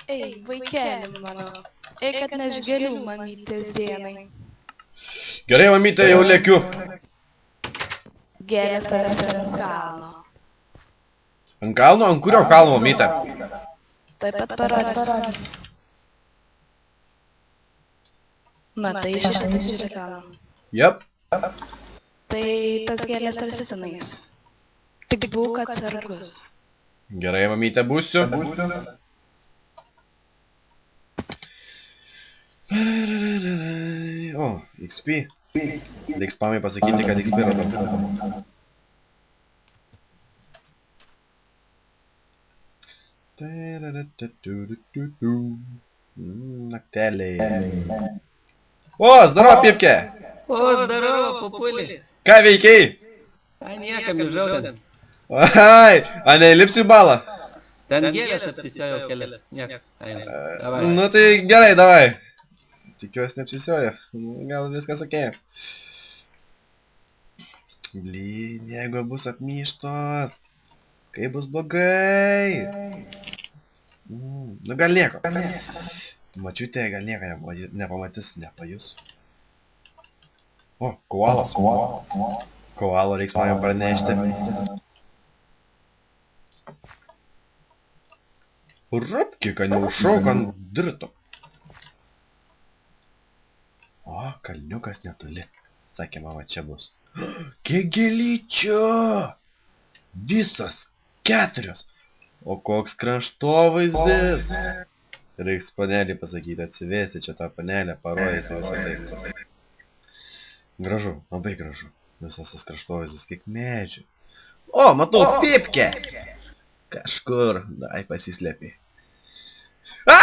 Ei, vaikeli mano, eik atneš gėlių mamytės dienai. Gerai, mamytė, jau lėkiu. Gėlės rasi ant kalno. Ant kalno? Ant kurio kalno, mamytė? Taip pat parodys. Matai šitą didžiulį kalną. Jep. Tai tas gėlės rasi tenais. Tik būk atsargus. Gerai, mamytė, būsiu. O, XP. Reiks pamai pasakyti, kad XP radau. Nakteliai. O, zdarova, Pipke! O, zdarova, papulį. Ką veikiai? Ai, niekam nežau ten. Ai, a neįlipsiu į balą? Ten gėlės apsisiojo kelias. Niek, eina. Davai. Nu tai gerai, davai. Tikiuosi neapsisiojo. Gal viskas okei. Blyn, jeigu bus apmyštos. Kai bus blogai. Nu gal nieko. Mačiutė gal nieko nepamatys, nepajus. O, koalas. Koalo reiks man jau pranešti. Rupki, kad neužšauk ant drito. O, kalniukas netoli. Sakė, mama, čia bus. Kiek gėlyčių! Visas 4. O koks kraštovaizdis! Reiks panelį pasakyti, atsivesti čia tą panelę, parodyti visą tai. Gražu, labai gražu. Visas tas kraštovaizdis, kiek medžių. O, matau, Pipkę! Kažkur, dai pasislėpė. A!